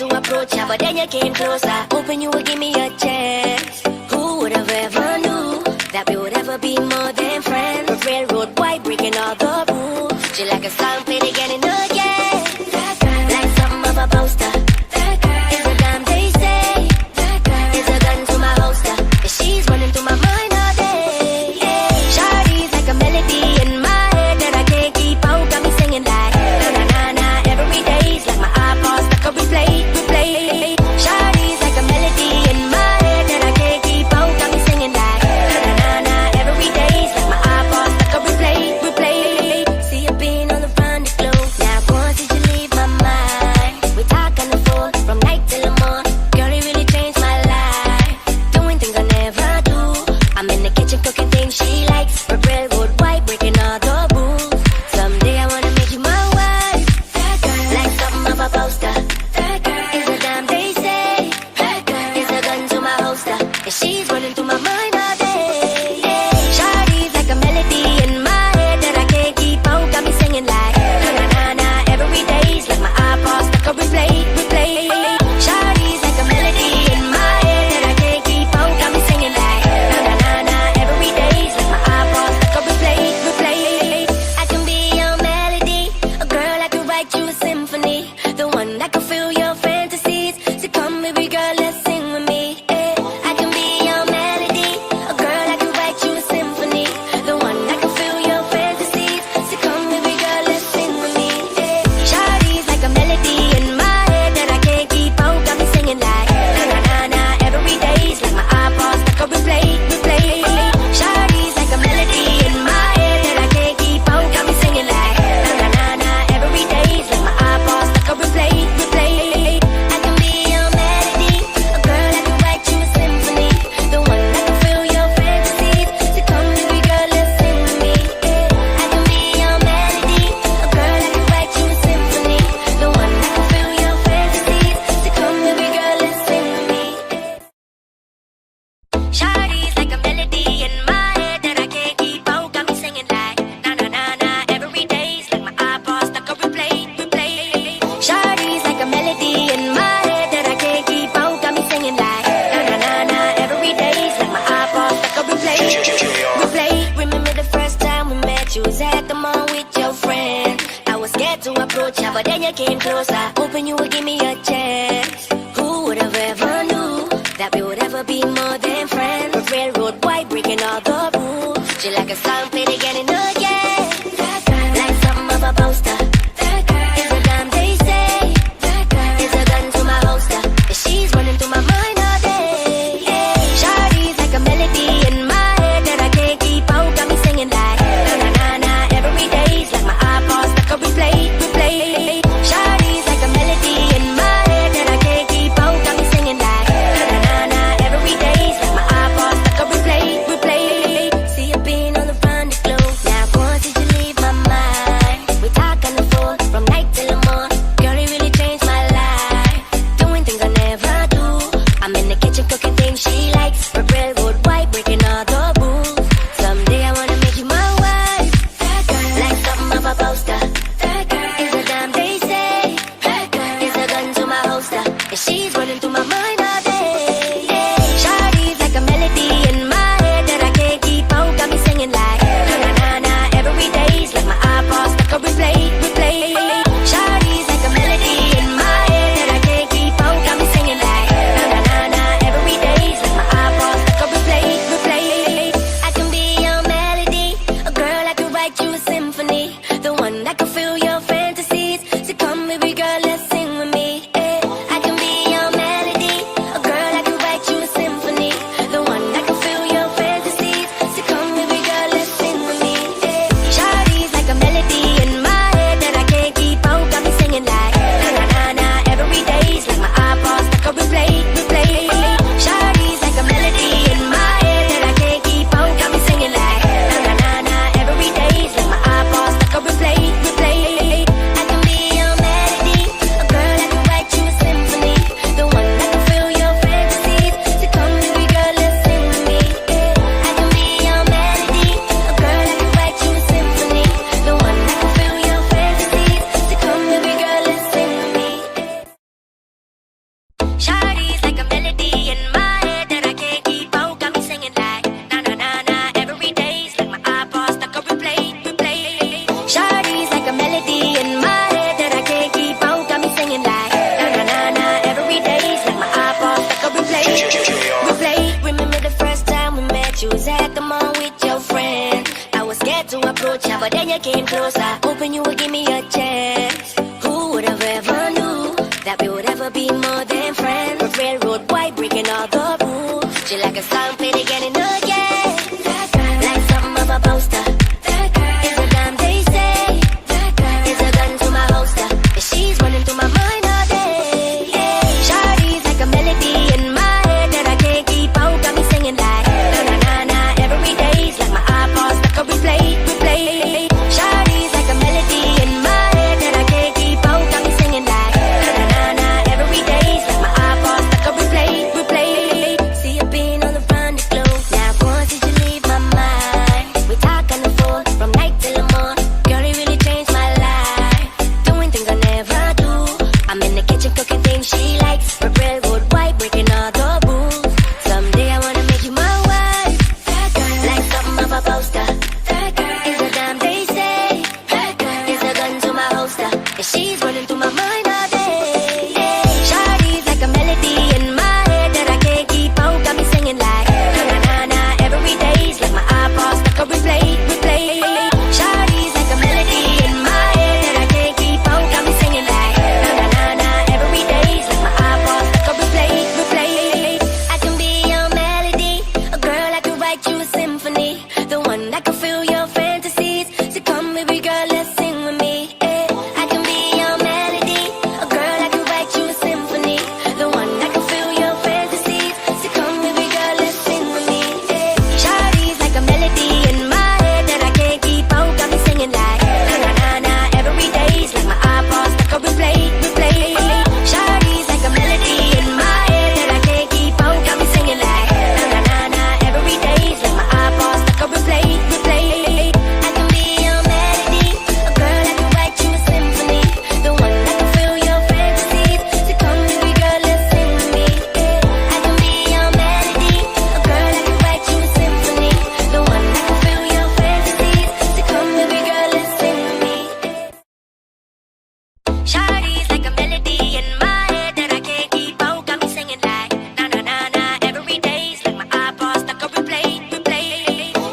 to approach her, but then you came closer, hoping you would give me a chance. Who would have ever knew that we would ever be more than friends? A railroad white breaking all the rules. She like a song played again and again. Like something of a poster. It's a damn they say. It's a gun to my holster. And she's running through my mind all day. Shawty's like a melody in my head that I can't keep out. Got me singing like na na na every day's like my iPod stuck on replay. Shawty's like a melody in my head that I can't keep out. Got me singing like na na na every day's like my iPod stuck on replay. See you being all around the globe. Now once did you leave my mind? We talk on the phone from night till the morning. Girl, it really changed my life. Doing things I never do. I'm in the kitchen cooking things she likes. Her railroad white breaking all the rules. Someday I wanna make you my wife. Like something of a poster. It's a damn they say. It's a gun to my holster. And she's running through my mind all day. Shawty's like a melody in my head that I can't keep out. Got me singing like na na na na every day's like my iPod stuck on replay. Shawty's like a melody in my head that I can't keep out. Got me singing like na na na na every day's like my iPod stuck on replay. I can be your melody, a girl I can write you a symphony, the one that can fill your fantasies. So come baby girl, let's sing with me. I can be your melody, a girl I can write you a symphony, the one that can fill your fantasies. So come baby girl, let's sing with me. Shawty's like a melody in my head that I can't keep out. Got me singing like na na na na every day's like my iPod stuck on replay. Shawty's like a melody in my head that I can't keep out. Got me singing like na na na na every day's like my iPod stuck on replay. I can be your melody, a girl I can write you a symphony, the one that can fill your fantasies. So come baby girl, let's sing with me. I can be your melody, a girl I can write you a symphony, the one that can fill your fantasies. So come baby girl, let's sing with me. Shawty's like a melody in my head that I can't keep out. Got me singing like na na na na every day's like my iPod stuck on replay. Shawty's like a melody in my head that I can't keep out. Got me singing like na na na na every day's like my iPod stuck on replay. Remember the first time we met? You was at the mall with your friend. I was scared to approach her, but then you came closer, hoping you would give me a chance. Who would have ever knew that we would ever be more than friends? A railroad white breaking all the rules. She like a song played again and again. Like something of a poster. It's a damn they say. It's a gun to my holster. And she's running through my mind all day. Shawty's like a melody in my head that I can't keep out. Got me singing like na na na na every day's like my iPod stuck on replay. Shawty's like a melody in my head that I can't keep out. Got me singing like na na na na every day's like my iPod stuck on replay. See you being all around the globe. Now friend. I was scared to approach ya, but then you came closer. Hoping you would give me a chance. Who would have ever knew that we would ever be more than friends? Railroad white breaking all the rules. She like a song played again and again. Like something of a poster. It's a damn they say. It's a gun to my holster. And she's running through my mind all day. Shawty's like a melody in my head that I can't keep out. Got me singing like na na na na every day's like my iPod stuck on replay. Shawty's like a melody in my head that I can't keep out. Got me singing like na na na na every day's like my iPod stuck on replay. See you being on the run to glow. Now once did you leave my mind? We talk on the phone from night till the morning. Girl, it really changed my life. Doing things I never do. I'm in the kitchen cooking things she likes. Red railroad white breaking all the rules. Someday I wanna make you my wife. Like something of a poster. It's a damn they say. It's a gun to my holster. And she's running through my mind all day. Shawty's like a melody in my head that I can't keep out. Got me singing like na na na na every day's like my iPod stuck on replay. Shawty's like a melody in my head that I can't keep out. Got me singing like na na na na every day's like my iPod stuck on replay. I can be your melody, a girl I can write you a symphony, the one that can fill your fantasies. So come baby girl, let's sing with me. I can be your melody, a girl I can write you a symphony, the one that can fill your fantasies. So come baby girl, let's sing with me. Shawty's like a melody in my head that I can't keep out. Got me singing like na na na na every day's like my iPod stuck on replay. Shawty's like a melody in my head that I can't keep out. Got me singing like na na na na every day's like my iPod stuck on replay. I can be your melody, a girl I can write you a symphony, the one that can fill your fantasies. So come baby girl, let's sing with me. I can be your melody, a girl I can write you a symphony, the one that can fill your fantasies. So come baby girl, let's sing with me. Shawty's like a melody in my head that I can't keep out. Got me singing like na na na na every day's like my iPod stuck on replay.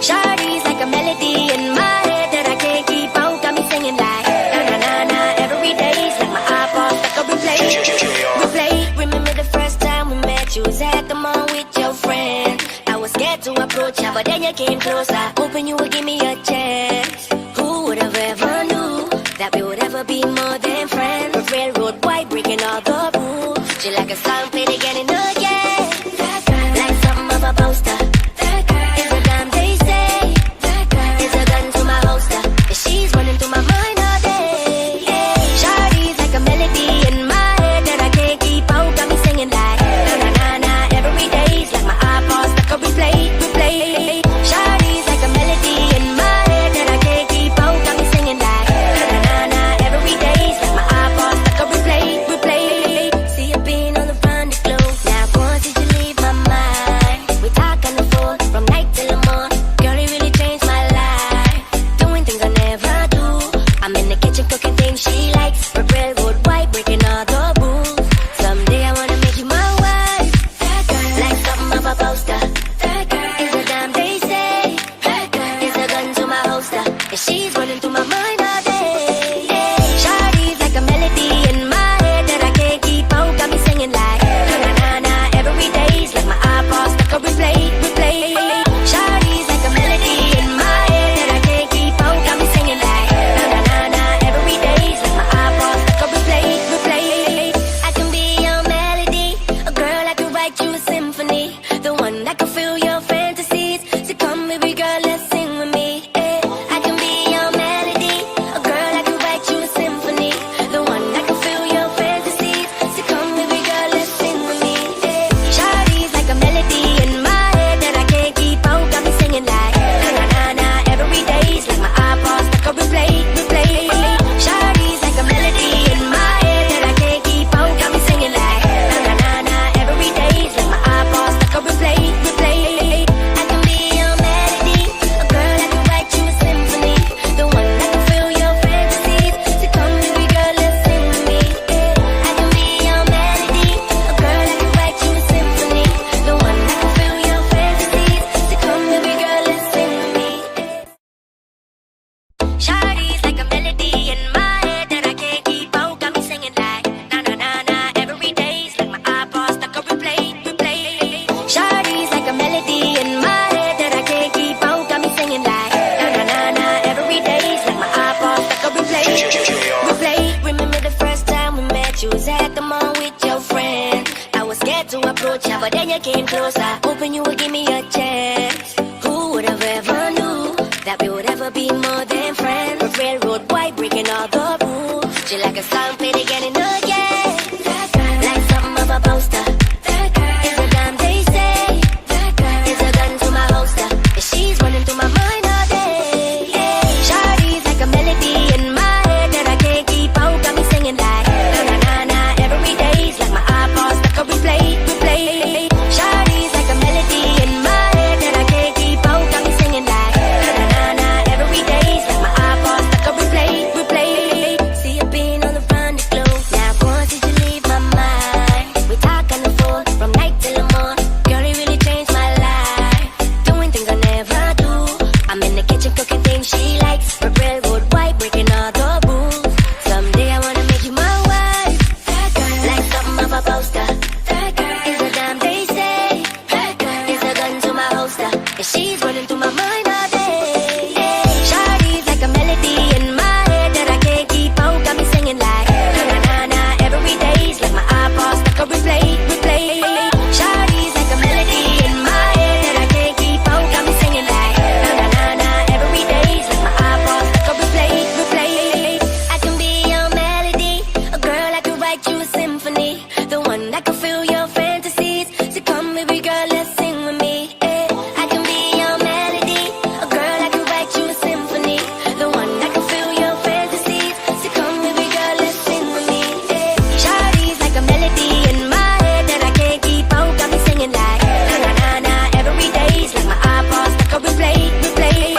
Shawty's like a melody in my head that I can't keep out. Got me singing like na na na na every day's like my iPod stuck on replay. Remember the first time we met? You was at the mall with your friend. I was scared to approach ya, but then you came closer. Hoping you would give me a chance. Who would have ever knew that we would ever be more than friends? Railroad white breaking all the rules. She like a song played again and again. Like something of a poster. It's a damn they say. It's a gun to my holster. And she's running through my mind all day. Shawty's like a melody in my head that I can't keep out. Got me singing like na na na na every day's like my iPod stuck on replay. Shawty's like a melody in my head that I can't keep out. Got me singing like na na na na every day's like my iPod stuck on replay. See you being on the run to glow. approach her, but then you came closer. Hoping you would give me a chance. Who would have ever knew that we would ever be more than friends? A railroad white breaking all the rules. She like a song played again and again. Like something of a poster. It's a damn they say. It's a gun to my holster. And she's running through my mind all day. Shawty's like a melody in my head that I can't keep out. Got me singing like na na na na every day's like my iPod stuck on replay. Shawty's like a melody in my head that I can't keep out. Got me singing like na na na na every day's like my iPod stuck on replay. See you been on the run to glow. Now once did you leave my mind? We talk on the phone from night till the morning. Girl, it really changed my life. Doing things I never do. I'm in the kitchen cooking things she likes. But railroad white breaking all the rules. Someday I wanna make you my wife. Like something of a poster. It's a damn they say. It's a gun to my holster. And she's running through my mind all day. Shawty's like a melody in my head that I can't keep out. Got me singing like na na na na every day's like my iPod stuck on replay. Shawty's like a melody in my head that I can't keep out. Got me singing like na na na na every day's like my iPod stuck on replay. I can be your melody, a girl I could write you a symphony, the one that could fill your fantasies. So come baby girl, let's sing with me. I can be your melody, a girl I could write you a symphony, the one that could fill your fantasies. So come baby girl, let's sing with me. Shawty's like a melody in my head that I can't keep out. Got me singing like na na na na every day's like my iPod stuck on replay.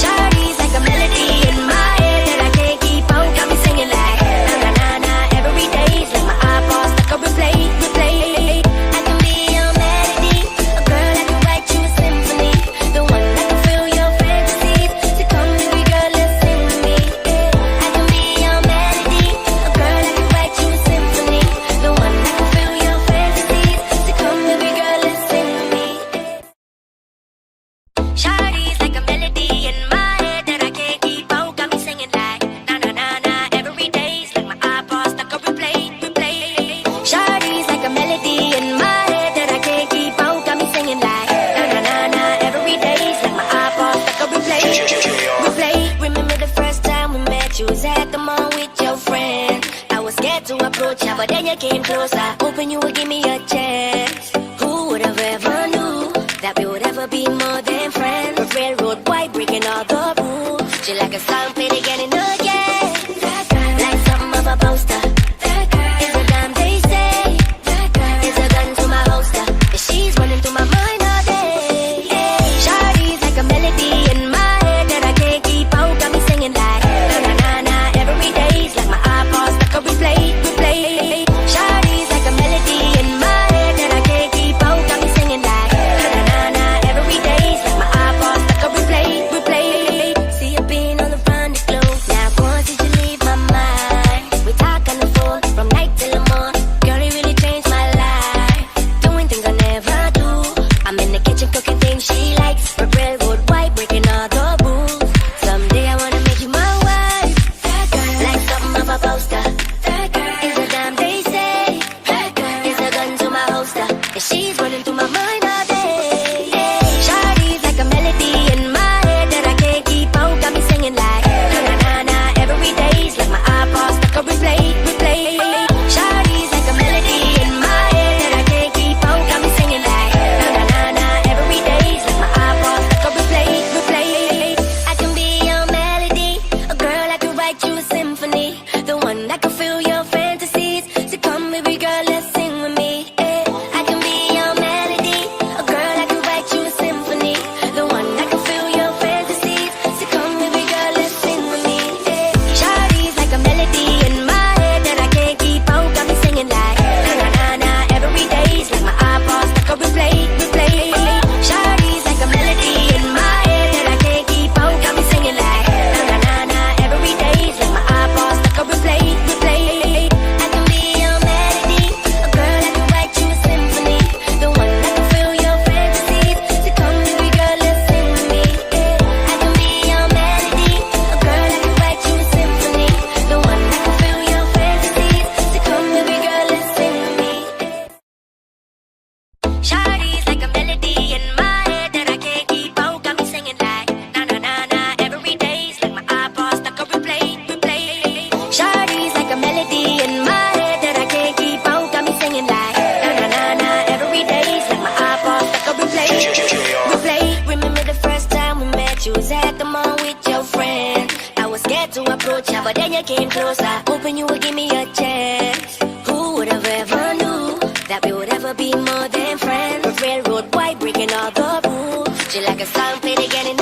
Shawty's like a melody in my head that I can't keep out. Got me singing like na na na na every day's like my iPod stuck on replay. I can be your melody, a girl I can write you a symphony, the one that can fill your fantasies. So come baby girl, let's sing with me. I can be your melody, a girl I can write you a symphony, the one that can fill your fantasies. So come baby girl, let's sing with me. Shawty's like a melody in my head that I can't keep out. Got me singing like na na na na every day's like my iPod stuck on replay. Shawty's like a melody in my head that I can't keep out. Got me singing like na na na na every day's like my iPod stuck on replay. Remember the first time we met? You was at the mall with your friend. I was scared to approach her, but then you came closer. Hoping you would give me a chance. Who would have ever knew that we would ever be more than friends? A railroad white breaking all the rules. She like a song played again and again. Like something of a poster. It's a damn they say. It's a gun to my holster. And she's running through my mind all day. Shawty's like a melody in my head that I can't keep out. Got me singing like na na na na every day's like my iPod stuck on replay. Shawty's like a melody in my head that I can't keep out. Got me singing like na na na na every day's like my iPod stuck on replay. See you been on the run to glow. had them on with your friends. I was scared to approach ya, but then you came closer, hoping you would give me a chance. Who would have ever knew that we would ever be more than friends? Railroad white breaking all the rules. She like a song played again and